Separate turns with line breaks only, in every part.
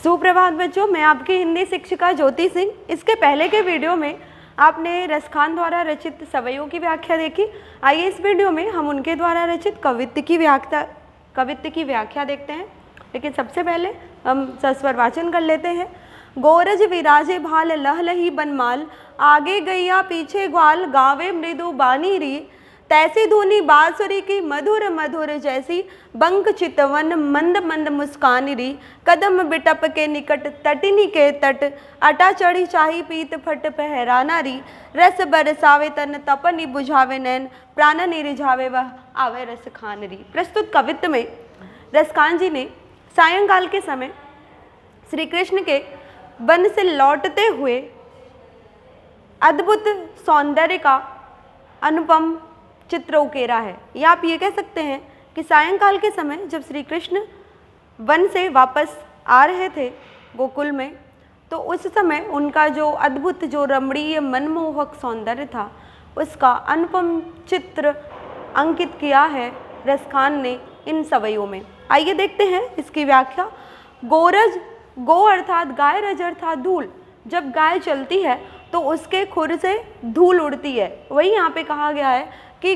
सुप्रभात बच्चों, मैं आपकी हिंदी शिक्षिका ज्योति सिंह। इसके पहले के वीडियो में आपने रसखान द्वारा रचित सवैयों की व्याख्या देखी। आइए इस वीडियो में हम उनके द्वारा रचित कवित्त की व्याख्या देखते हैं। लेकिन सबसे पहले हम सस्वर वाचन कर लेते हैं। गोरज विराजे भाल लहलही बनमाल, आगे गैया पीछे ग्वाल, गावे मृदु बानी री। तैसी धुनी बांसुरी की मधुर मधुर जैसी, बंक चितवन मंद मंद मुस्कान री। कदम बिटप के निकट तटिनी के तट, अटा चढ़ी चाही पीत फट पहराना री। रस बरसावे तन तपनी बुझावे नैन, प्राणनी रिझावे वह आवे रस खान री। प्रस्तुत कवित्त में रसखान जी ने सायंकाल के समय श्री कृष्ण के वन से लौटते हुए अद्भुत सौंदर्य का अनुपम चित्र उकेरा है। या आप ये कह सकते हैं कि सायंकाल के समय जब श्री कृष्ण वन से वापस आ रहे थे गोकुल में, तो उस समय उनका जो अद्भुत, जो रमणीय मनमोहक सौंदर्य था, उसका अनुपम चित्र अंकित किया है रसखान ने इन सवैयों में। आइए देखते हैं इसकी व्याख्या। गोरज, गो अर्थात गाय, रज अर्थात धूल। जब गाय चलती है तो उसके खुर से धूल उड़ती है। वही यहाँ पे कहा गया है कि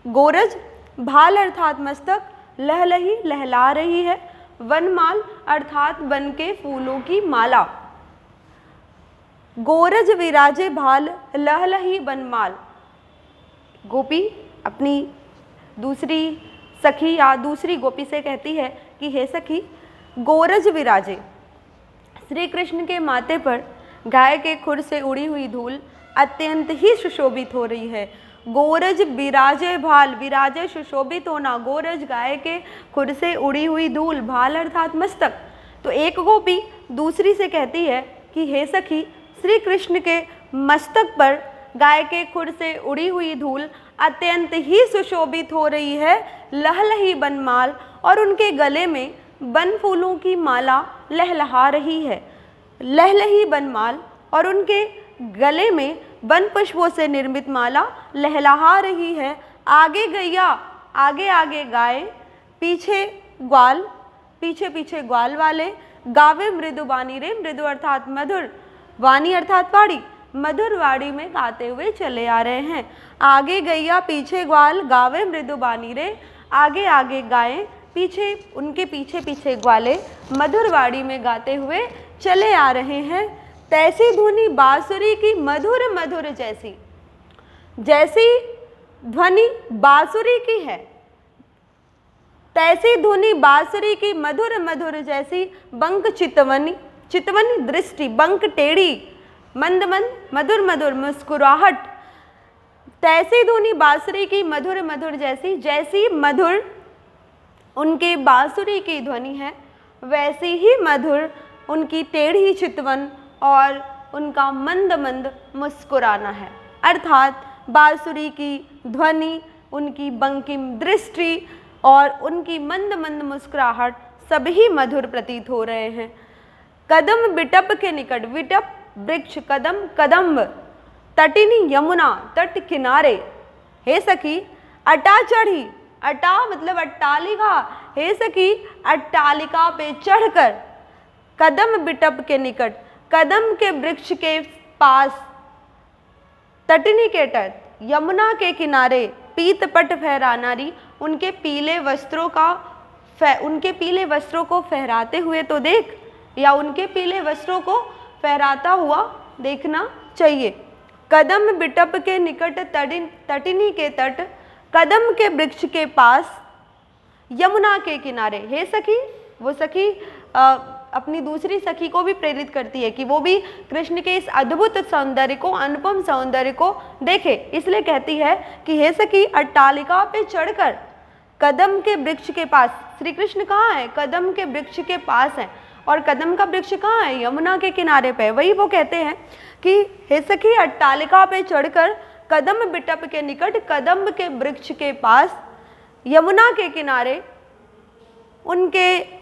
गोरज, भाल अर्थात मस्तक, लहलही लहला रही है, वनमाल अर्थात वन के फूलों की माला। गोरज विराजे भाल लहलही वनमाल। गोपी अपनी दूसरी सखी या दूसरी गोपी से कहती है कि हे सखी, गोरज विराजे, श्री कृष्ण के माथे पर गाय के खुर से उड़ी हुई धूल अत्यंत ही सुशोभित हो रही है। गोरज विराजे भाल, विराजे सुशोभित होना, गोरज गाय के खुर से उड़ी हुई धूल, भाल अर्थात मस्तक। तो एक गोपी दूसरी से कहती है कि हे सखी, श्री कृष्ण के मस्तक पर गाय के खुर से उड़ी हुई धूल अत्यंत ही सुशोभित हो रही है। लहलही बनमाल, और उनके गले में वन फूलों की माला लहलहा रही है। लहलही बनमाल, और उनके गले में वन पुष्पों से निर्मित माला लहलहा रही है। आगे गैया, आगे आगे गाय, पीछे ग्वाल, पीछे पीछे ग्वाल वाले। गावे मृदु बानी रे, मृदु अर्थात मधुर, वाणी अर्थात वाड़ी, मधुर वाड़ी में गाते हुए चले आ रहे हैं। आगे गैया पीछे ग्वाल, गावे मृदु बानी रे। आगे आगे गायें, पीछे उनके पीछे पीछे ग्वाले मधुर वाड़ी में गाते हुए चले आ रहे हैं। तैसी धुनी बांसुरी की मधुर मधुर जैसी, जैसी ध्वनि बांसुरी की है, तैसी धुनी बांसुरी की मधुर मधुर जैसी। बंक चितवनी, चितवनी दृष्टि, बंक टेढ़ी, मंद मंद मधुर मधुर मुस्कुराहट। तैसी धुनी बांसुरी की मधुर मधुर जैसी, जैसी मधुर उनके बांसुरी की ध्वनि है, वैसी ही मधुर उनकी टेढ़ी चितवन और उनका मंद मंद मुस्कुराना है। अर्थात बांसुरी की ध्वनि, उनकी बंकिम दृष्टि और उनकी मंद मंद मुस्कुराहट सभी मधुर प्रतीत हो रहे हैं। कदम बिटप के निकट, विटप वृक्ष, कदम कदम्ब, तटिनी यमुना, तट किनारे। हे सखी, अटा चढ़ी, अटा मतलब अट्टालिका, हे सखी अट्टालिका पे चढ़कर, कदम बिटप के निकट, कदम के वृक्ष के पास, तटनी के तट, यमुना के किनारे, पीत पट फहराना री। उनके पीले वस्त्रों को फहराते हुए तो देख, या उनके पीले वस्त्रों को फहराता हुआ देखना चाहिए। कदम बिटप के निकट, तटिनी के तट, कदम के वृक्ष के पास, यमुना के किनारे। हे सखी, वो सखी अपनी दूसरी सखी को भी प्रेरित करती है कि वो भी कृष्ण के इस अद्भुत सौंदर्य को, अनुपम सौंदर्य को देखे। इसलिए कहती है कि हे सखी, अट्टालिका पे चढ़कर कदम के वृक्ष के पास। श्री कृष्ण कहाँ है? कदम के वृक्ष के पास है। और कदम का वृक्ष कहाँ है? यमुना के किनारे पे। वही वो कहते हैं कि हे सखी, अट्टालिका पे चढ़कर कदम बिटप के निकट, कदम के वृक्ष के पास, यमुना के किनारे, उनके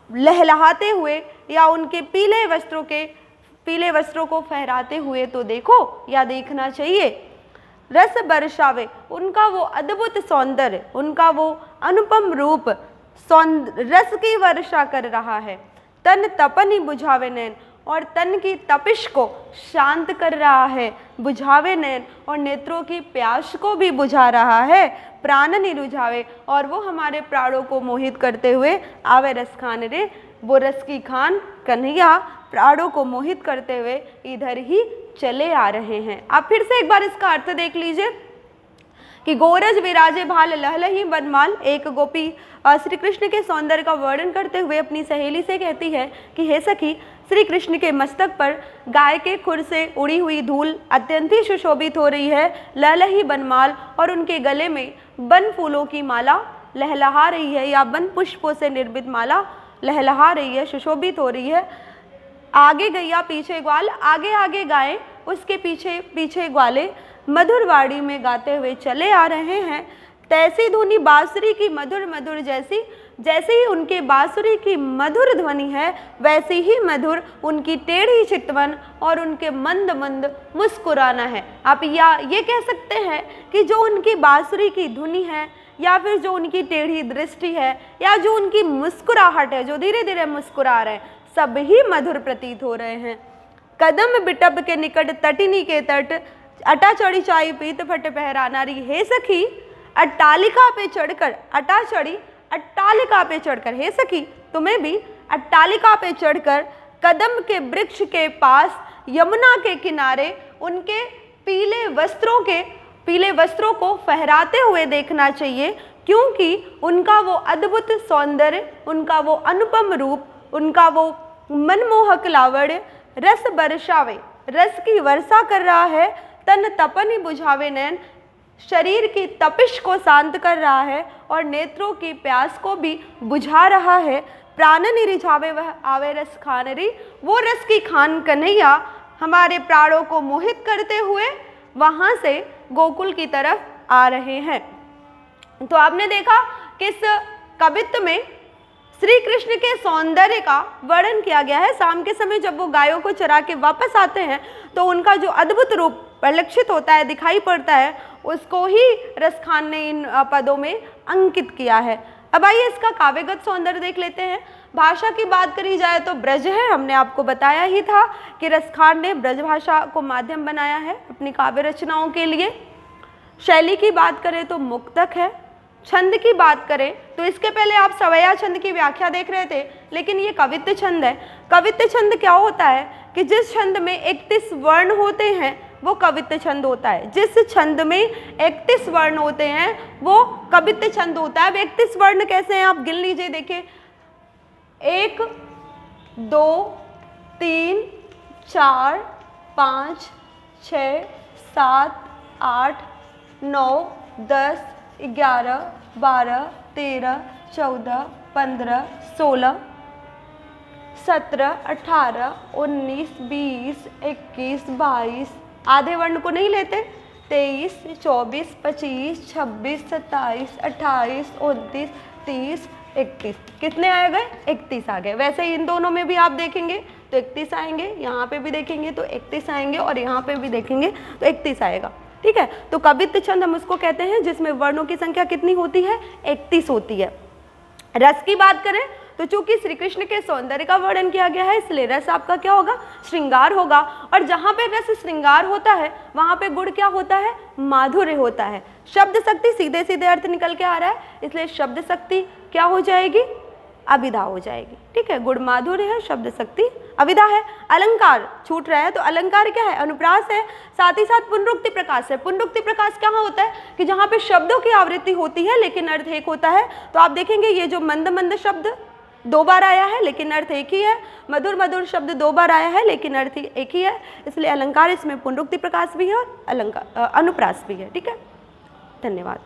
लहलहाते हुए या उनके पीले वस्त्रों को फहराते हुए तो देखो, या देखना चाहिए। रस बरसावे, उनका वो अद्भुत सौंदर्य, उनका वो अनुपम रूप रस की वर्षा कर रहा है। तन तपन ही बुझावे नैन, और तन की तपिश को शांत कर रहा है, बुझावे नैन, और नेत्रों की प्यास को भी बुझा रहा है, प्राण नहीं रुझावे, और वो हमारे प्राणों को मोहित करते हुए आवे रस खान रे, वो रस की खान कन्हैया प्राणों को मोहित करते हुए इधर ही चले आ रहे हैं। आप फिर से एक बार इसका अर्थ देख लीजिए कि गोरज विराजे भाल लहलही बनमाल। एक गोपी श्री कृष्ण के सौंदर्य का वर्णन करते हुए अपनी सहेली से कहती है कि हे सखी, श्री कृष्ण के मस्तक पर गाय के खुर से उड़ी हुई धूल अत्यंत ही सुशोभित हो रही है, लहलही बनमाल, और उनके गले में वन फूलों की माला लहलहा रही है, या वन पुष्पों से निर्मित माला लहलहा रही है, सुशोभित हो रही है। आगे गैया पीछे ग्वाल, आगे आगे गायें, उसके पीछे पीछे ग्वाले मधुर वाड़ी में गाते हुए चले आ रहे हैं। तैसी धुनी बांसुरी की मधुर मधुर, जैसी जैसे ही उनके बांसुरी की मधुर ध्वनि है वैसी ही मधुर उनकी टेढ़ी चितवन और उनके मंद मंद मुस्कुराना है। आप ये कह सकते हैं कि जो उनकी बांसुरी की धुनी है, या फिर जो उनकी टेढ़ी दृष्टि है, या जो उनकी मुस्कुराहट है, जो धीरे धीरे मुस्कुरा रहे हैं, सब ही मधुर प्रतीत हो रहे हैं। कदम बिटप के निकट तटिनी के तट, अटा चढ़ी चाई पीत फट पहराना री, हे सखी अट्टालिका पे चढ़कर, अटा चढ़ी अट्टालिका पे चढ़कर, हे सखी तुम्हें भी अट्टालिका पे चढ़कर कदम के वृक्ष के पास यमुना के किनारे उनके पीले वस्त्रों को फहराते हुए देखना चाहिए, क्योंकि उनका वो अद्भुत सौंदर्य, उनका वो अनुपम रूप, उनका वो मनमोहक लावण्य रस बरसावे, रस की वर्षा कर रहा है। तन तपन ही बुझावे नैन, शरीर की तपिश को शांत कर रहा है और नेत्रों की प्यास को भी बुझा रहा है। प्राण नहीं रिझावे वह आवे रस खान री, वो रस की खान कन्हैया हमारे प्राणों को मोहित करते हुए वहाँ से गोकुल की तरफ आ रहे हैं। तो आपने देखा कि इस कवित्व में श्री कृष्ण के सौंदर्य का वर्णन किया गया है। शाम के समय जब वो गायों को चरा के वापस आते हैं तो उनका जो अद्भुत रूप परिलक्षित होता है, दिखाई पड़ता है, उसको ही रस खान ने इन पदों में अंकित किया है। अब आइए इसका काव्यगत सौंदर्य देख लेते हैं। भाषा की बात करी जाए तो ब्रज है, हमने आपको बताया ही था कि रस खान ने ब्रज भाषा को माध्यम बनाया है अपनी काव्य रचनाओं के लिए। शैली की बात करें तो मुक्तक है। छंद की बात करें तो इसके पहले आप सवैया छंद की व्याख्या देख रहे थे, लेकिन ये कवित्त छंद है। कवित्त छंद क्या होता है कि जिस छंद में 31 वर्ण होते हैं वो कवित्त छंद होता है। जिस छंद में 31 वर्ण होते हैं वो कवित्त छंद होता है। अब 31 वर्ण कैसे हैं आप गिन लीजिए, देखिए 1 2 3 4 5 6 7 8 9 10 11 12 13 14 15 16 17 18 19 20 21 22, आधे वर्ण को नहीं लेते, 23 24 25 26 27 28 29 30 31, कितने आ गए? 31 आ गए। वैसे ही इन दोनों में भी आप देखेंगे तो 31 आएंगे, यहाँ पे भी देखेंगे तो 31 आएंगे, और यहाँ पे भी देखेंगे तो 31 आएगा। ठीक है, तो कवित्त छंद हम उसको कहते हैं जिसमें वर्णों की संख्या कितनी होती है? 31 होती है। रस की बात करें तो चूंकि श्री कृष्ण के सौंदर्य का वर्णन किया गया है, इसलिए रस आपका क्या होगा? श्रृंगार होगा। और जहाँ पे रस श्रृंगार होता है वहाँ पे गुण क्या होता है? माधुर्य होता है। शब्द शक्ति सीधे सीधे अर्थ निकल के आ रहा है, इसलिए शब्द शक्ति क्या हो जाएगी? अविधा हो जाएगी। ठीक है, गुण माधुर्य है, शब्द शक्ति अविधा है। अलंकार छूट रहा है तो अलंकार क्या है? अनुप्रास है। साथ ही साथ पुनरुक्ति प्रकाश है। पुनरुक्ति प्रकाश क्या होता है कि जहाँ पे शब्दों की आवृत्ति होती है लेकिन अर्थ एक होता है। तो आप देखेंगे ये जो मंद मंद शब्द 2 बार आया है लेकिन अर्थ एक ही है, मधुर मधुर शब्द 2 बार आया है लेकिन अर्थ एक ही है, इसलिए अलंकार इसमें पुनरुक्ति प्रकाश भी है और अलंकार अनुप्रास भी है। ठीक है, धन्यवाद।